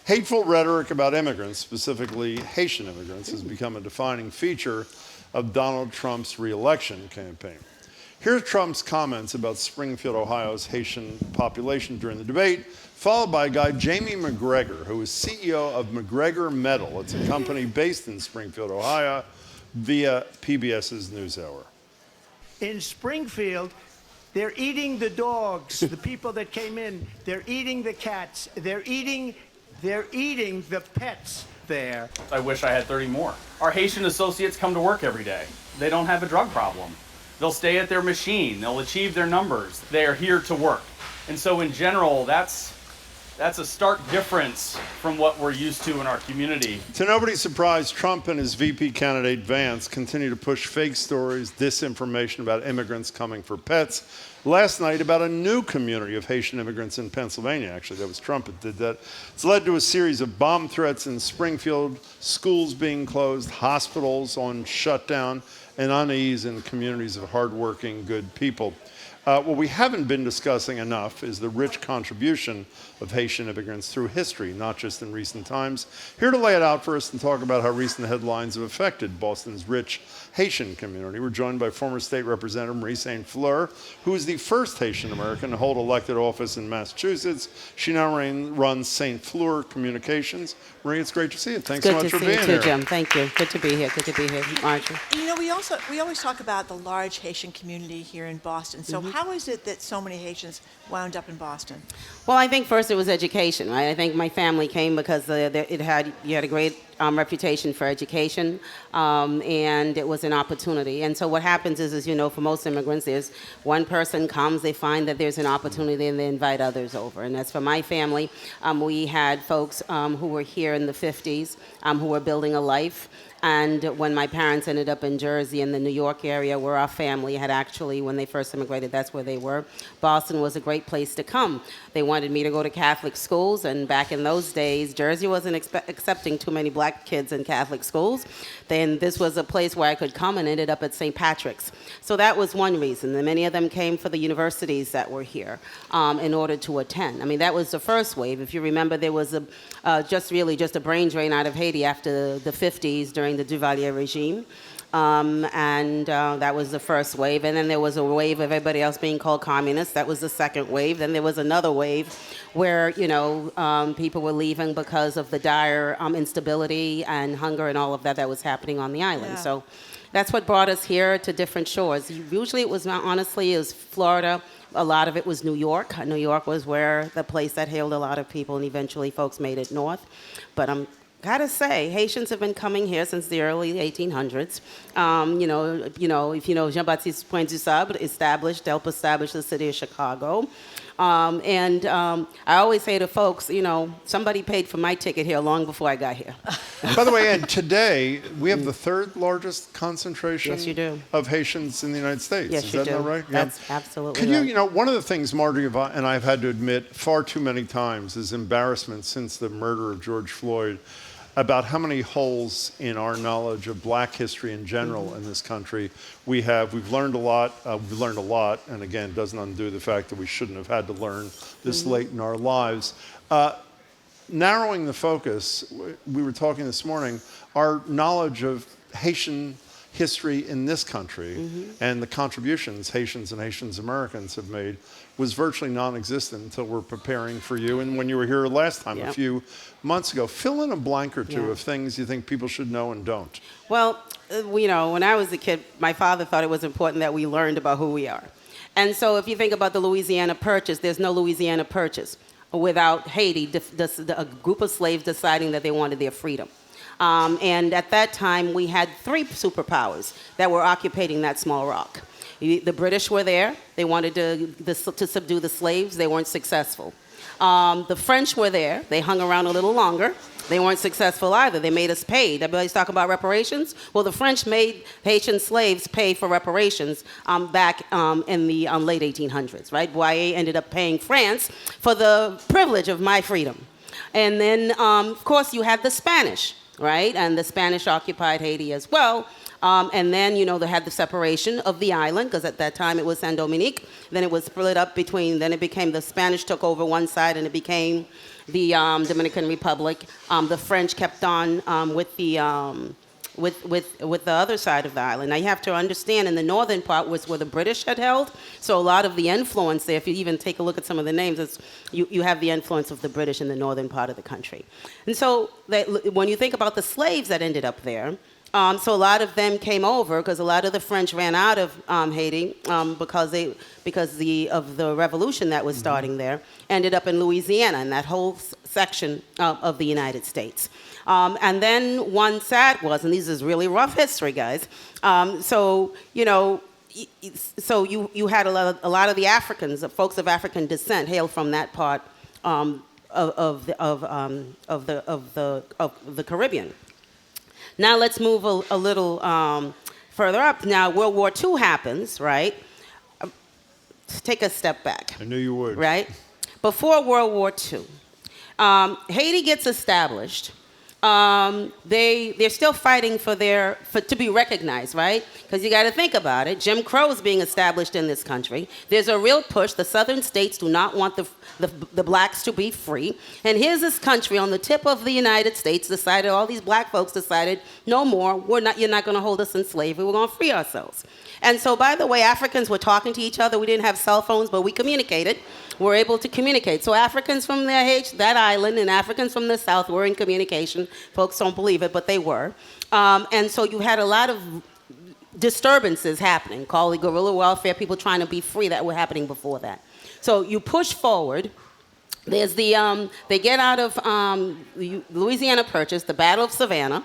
Hateful rhetoric about immigrants, specifically Haitian immigrants, has become a defining feature of Donald Trump's re-election campaign. Here's Trump's comments about Springfield, Ohio's Haitian population during the debate, followed by a guy, Jamie McGregor, who is CEO of McGregor Metal. It's a company based in Springfield, Ohio, via PBS's NewsHour. In Springfield, they're eating the dogs, the people that came in. They're eating the cats. They're eating the pets there. I wish I had 30 more. Our Haitian associates come to work every day. They don't have a drug problem. They'll stay at their machine. They'll achieve their numbers. They are here to work. And so in general, that's a stark difference from what we're used to in our community. To nobody's surprise, Trump and his VP candidate Vance continue to push fake stories, disinformation about immigrants coming for pets. Last night, about a new community of Haitian immigrants in Pennsylvania, actually, that was Trump that did that. It's led to a series of bomb threats in Springfield, schools being closed, hospitals on shutdown, and unease in communities of hardworking, good people. What we haven't been discussing enough is the rich contribution of Haitian immigrants through history, not just in recent times. Here to lay it out for us and talk about how recent headlines have affected Boston's rich Haitian community, we're joined by former state representative Marie St. Fleur, who is the first Haitian-American to hold elected office in Massachusetts. She now runs St. Fleur Communications. Marie, it's great to see you. Thanks so much for being here. Good to see you too, Jim. Thank you. Good to be here. Good to be here, Marjorie. You know, we always talk about the large Haitian community here in Boston. So how is it that so many Haitians wound up in Boston? Well, I think first it was education, right? I think my family came because you had a great reputation for education, and it was an opportunity. And so what happens is, you know, for most immigrants, there's one person comes, they find that there's an opportunity, and they invite others over. And as for my family, we had folks who were here in the 50s who were building a life. And when my parents ended up in Jersey in the New York area, where our family had actually, when they first immigrated, that's where they were, Boston was a great place to come. They wanted me to go to Catholic schools, and back in those days, Jersey wasn't accepting too many black kids in Catholic schools. Then this was a place where I could come, and ended up at St. Patrick's. So that was one reason. And many of them came for the universities that were here in order to attend. I mean, that was the first wave. If you remember, there was just a brain drain out of Haiti after the 50s during the Duvalier regime. That was the first wave. And then there was a wave of everybody else being called communists. That was the second wave. Then there was another wave where, you know, people were leaving because of the dire instability and hunger and all of that was happening on the island. Yeah. So that's what brought us here to different shores. Usually it was, honestly, it was Florida. A lot of it was New York. New York was where the place that hailed a lot of people, and eventually folks made it north. But gotta say, Haitians have been coming here since the early 1800s. If you know Jean-Baptiste Point-du-Sable helped establish the city of Chicago. I always say to folks, you know, somebody paid for my ticket here long before I got here. By the way, Ed, today we have the third largest concentration Yes, you do. of Haitians in the United States. Yes, Is you that do. not right? That's absolutely Could right. you know, one of the things Marjorie and I have had to admit far too many times is embarrassment since the murder of George Floyd about how many holes in our knowledge of black history in general in this country we have. We've learned a lot, and again, it doesn't undo the fact that we shouldn't have had to learn this late in our lives. Narrowing the focus, we were talking this morning, our knowledge of Haitian history in this country and the contributions Haitians and Haitians-Americans have made was virtually non-existent until we're preparing for you. And when you were here last time, a few months ago, fill in a blank or two of things you think people should know and don't. Well, you know, when I was a kid, my father thought it was important that we learned about who we are. And so if you think about the Louisiana Purchase, there's no Louisiana Purchase without Haiti, a group of slaves deciding that they wanted their freedom. And at that time, we had three superpowers that were occupying that small rock. The British were there. They wanted to subdue the slaves. They weren't successful. The French were there. They hung around a little longer. They weren't successful either. They made us pay. Everybody's talking about reparations. Well, the French made Haitian slaves pay for reparations back in the late 1800s, right? Boyer ended up paying France for the privilege of my freedom. And then, of course, you had the Spanish, right? And the Spanish occupied Haiti as well. And then, you know, they had the separation of the island, because at that time it was Saint Dominique. Then it was split up between, then it became the Spanish took over one side, and it became the Dominican Republic. The French kept on with the other side of the island. Now you have to understand, in the northern part was where the British had held. So a lot of the influence there, if you even take a look at some of the names, you have the influence of the British in the northern part of the country. And so when you think about the slaves that ended up there, so a lot of them came over because a lot of the French ran out of Haiti because of the revolution that was starting there, ended up in Louisiana and that whole section of the United States. And then one sad was, and this is really rough history, guys. So you had a lot of the Africans, the folks of African descent, hail from that part of the Caribbean. Now let's move a little further up. Now World War II happens, right? Take a step back. I knew you would. Right? Before World War II, Haiti gets established. They're still fighting to be recognized, right? Because you got to think about it. Jim Crow is being established in this country. There's a real push. The southern states do not want the blacks to be free. And here's this country on the tip of the United States decided, all these black folks decided, no more, you're not going to hold us in slavery. We're going to free ourselves. And so, by the way, Africans were talking to each other. We didn't have cell phones, but we communicated. We're able to communicate. So Africans from that island and Africans from the south were in communication. Folks don't believe it, but they were. And so you had a lot of disturbances happening, called guerrilla warfare, people trying to be free that were happening before that. So you push forward. There's they get out of Louisiana Purchase, the Battle of Savannah.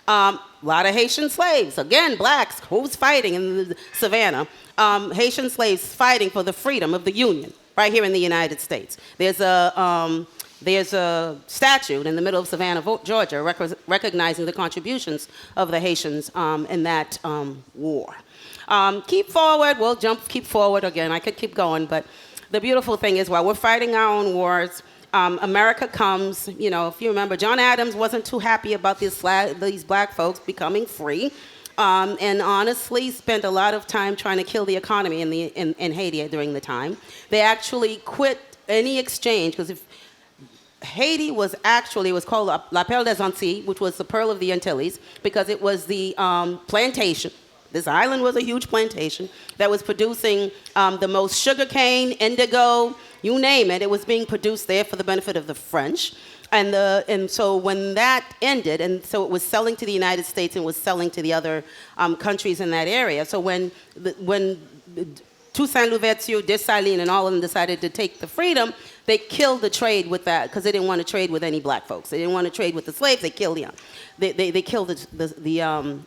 A lot of Haitian slaves, again, blacks, who's fighting in Savannah? Haitian slaves fighting for the freedom of the Union, right here in the United States. There's a statue in the middle of Savannah, Georgia, recognizing the contributions of the Haitians in that war. Keep forward, keep forward again. I could keep going, but the beautiful thing is while we're fighting our own wars, America comes, if you remember, John Adams wasn't too happy about these black folks becoming free, and honestly spent a lot of time trying to kill the economy in Haiti during the time. They actually quit any exchange, because if Haiti was called La Perle des Antilles, which was the Pearl of the Antilles, because it was the plantation. This island was a huge plantation that was producing the most sugarcane, indigo, you name it. It was being produced there for the benefit of the French. And so when that ended, and so it was selling to the United States and was selling to the other countries in that area. So when Toussaint Louverture, Dessalines, and all of them decided to take the freedom, they killed the trade with that because they didn't want to trade with any black folks. They didn't want to trade with the slaves. They killed them. They killed the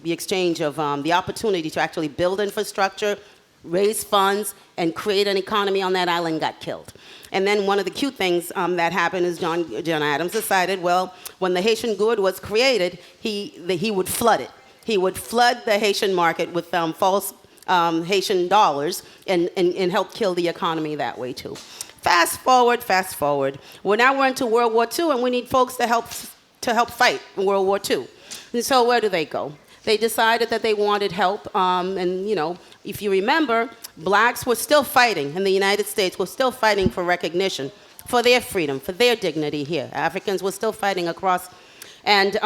exchange of the opportunity to actually build infrastructure, raise funds, and create an economy on that island got killed. And then one of the cute things that happened is John Adams decided, well, when the Haitian good was created, he would flood it. He would flood the Haitian market with false Haitian dollars and help kill the economy that way too. Fast forward. Well, now we're into World War II, and we need folks to help fight in World War II. And so where do they go? They decided that they wanted help, and if you remember, blacks were still fighting in the United States, were still fighting for recognition, for their freedom, for their dignity here. Africans were still fighting across, and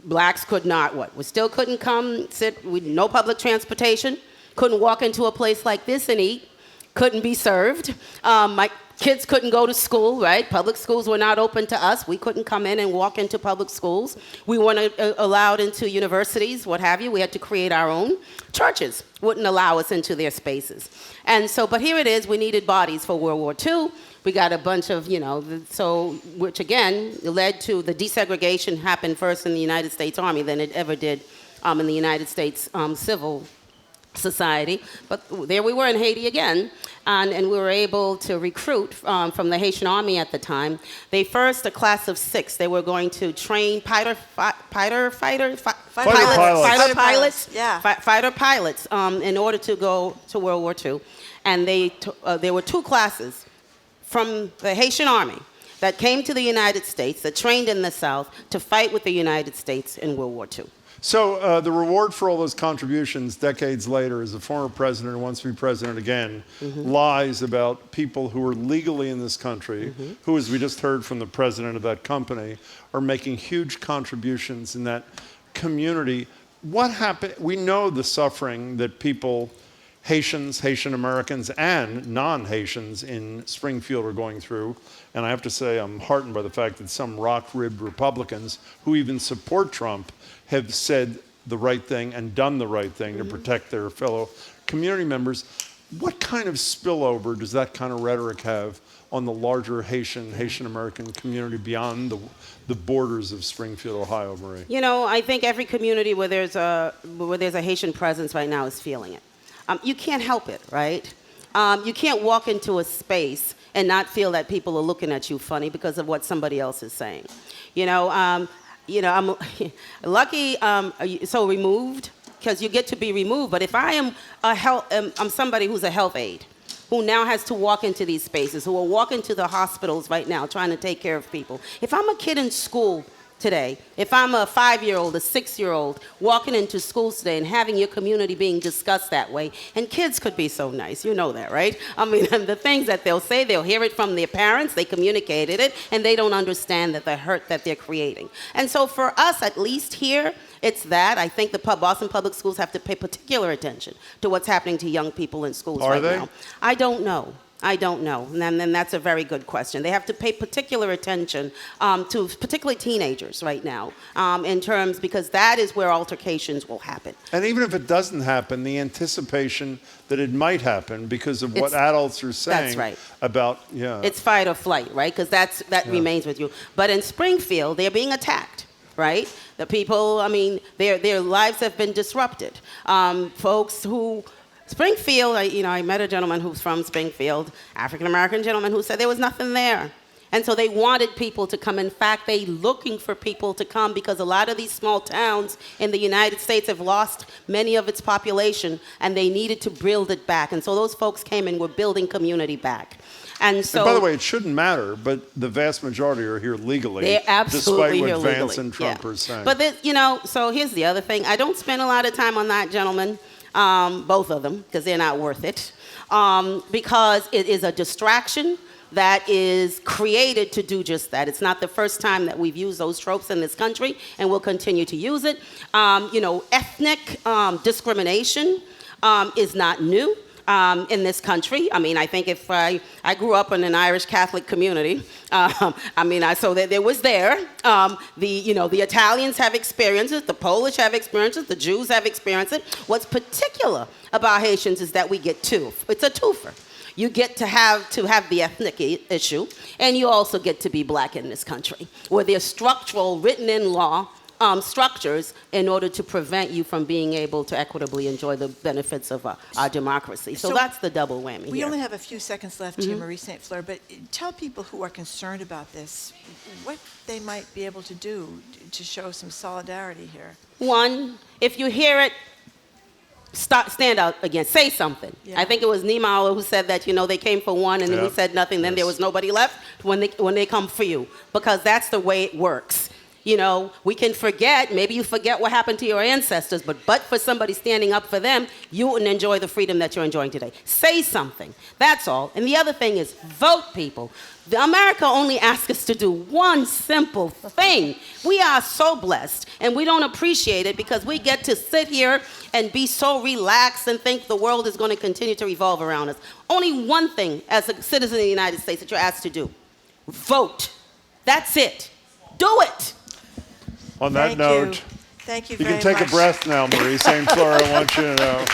blacks could not, we still couldn't come, sit with no public transportation, couldn't walk into a place like this and eat, couldn't be served. My kids couldn't go to school, right? Public schools were not open to us. We couldn't come in and walk into public schools. We weren't allowed into universities, what have you. We had to create our own. Churches wouldn't allow us into their spaces. And so, but here it is, we needed bodies for World War II. We got a bunch of, which again led to the desegregation happened first in the United States Army than it ever did in the United States Civil Society. But there we were in Haiti again, and we were able to recruit from the Haitian Army at the time. A class of 6. They were going to train fighter pilots in order to go to World War II. And there were 2 classes from the Haitian Army that came to the United States, that trained in the South to fight with the United States in World War II. So the reward for all those contributions decades later is a former president who wants to be president again lies about people who are legally in this country, who, as we just heard from the president of that company, are making huge contributions in that community. What happened? We know the suffering that people, Haitians, Haitian-Americans, and non-Haitians in Springfield are going through. And I have to say I'm heartened by the fact that some rock-ribbed Republicans who even support Trump have said the right thing and done the right thing to protect their fellow community members. What kind of spillover does that kind of rhetoric have on the larger Haitian-American community beyond the borders of Springfield, Ohio, Marie? You know, I think every community where there's a Haitian presence right now is feeling it. You can't help it, right? You can't walk into a space and not feel that people are looking at you funny because of what somebody else is saying. I'm lucky, so removed, because you get to be removed. But if I am I'm somebody who's a health aide, who now has to walk into these spaces, who will walk into the hospitals right now trying to take care of people. If I'm a kid in school today, if I'm a 5-year-old, a 6-year-old walking into schools today and having your community being discussed that way, and kids could be so nice, you know that, right? I mean, the things that they'll say, they'll hear it from their parents, they communicated it, and they don't understand that the hurt that they're creating. And so for us, at least here, it's that. I think the Boston Public Schools have to pay particular attention to what's happening to young people in schools right now. I don't know. And then that's a very good question. They have to pay particular attention to particularly teenagers right now in terms, because that is where altercations will happen. And even if it doesn't happen, the anticipation that it might happen because of what adults are saying that's right. about, It's fight or flight, right? Because that remains with you. But in Springfield, they're being attacked, right? The people, I mean, their lives have been disrupted. Folks who... Springfield, I met a gentleman who's from Springfield, African-American gentleman, who said there was nothing there. And so they wanted people to come. In fact, they're looking for people to come because a lot of these small towns in the United States have lost many of its population, and they needed to build it back. And so those folks came and were building community back. And so, by the way, it shouldn't matter, but the vast majority are here legally. They're absolutely despite here what legally. Vance and Trump are saying. But so here's the other thing. I don't spend a lot of time on that gentleman. Both of them, because they're not worth it, because it is a distraction that is created to do just that. It's not the first time that we've used those tropes in this country, and we'll continue to use it. Ethnic discrimination is not new. In this country. I mean, I think if I grew up in an Irish Catholic community, so that there was there. The Italians have experienced it, the Polish have experienced it, the Jews have experienced it. What's particular about Haitians is that we get two. It's a twofer. You get to have the ethnic issue, and you also get to be black in this country, where there's structural, written in law, structures in order to prevent you from being able to equitably enjoy the benefits of our democracy. So that's the double whammy. We here. only have a few seconds left here, Marie St. Fleur, but tell people who are concerned about this what they might be able to do to show some solidarity here. One, if you hear it, stand out again. Say something. Yeah. I think it was Niemeyer who said that, they came for one and then we said nothing. Then there was nobody left when they come for you, because that's the way it works. We can forget, maybe you forget what happened to your ancestors, but for somebody standing up for them, you wouldn't enjoy the freedom that you're enjoying today. Say something. That's all. And the other thing is vote, people. America only asks us to do one simple thing. We are so blessed, and we don't appreciate it because we get to sit here and be so relaxed and think the world is going to continue to revolve around us. Only one thing as a citizen of the United States that you're asked to do. Vote. That's it. Do it. On that note, thank you you very much. can take a breath now, Marie St. Fleur. I want you to know.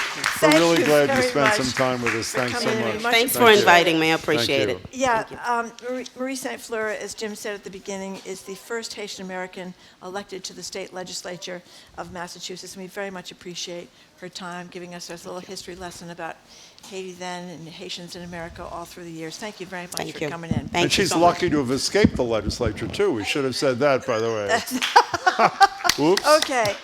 We're Thank really you glad you very spent much some time with us. for Thanks so coming in. much. Much Thanks for appreciated. inviting me. I appreciate Thank it. you. Yeah, Marie St. Fleur, as Jim said at the beginning, is the first Haitian-American elected to the state legislature of Massachusetts, and we very much appreciate her time giving us a little history lesson about Haiti then and Haitians in America all through the years. Thank you very much for coming in. Thank And you she's so lucky much. to have escaped the legislature, too. We should have said that, by the way. Oops. Okay.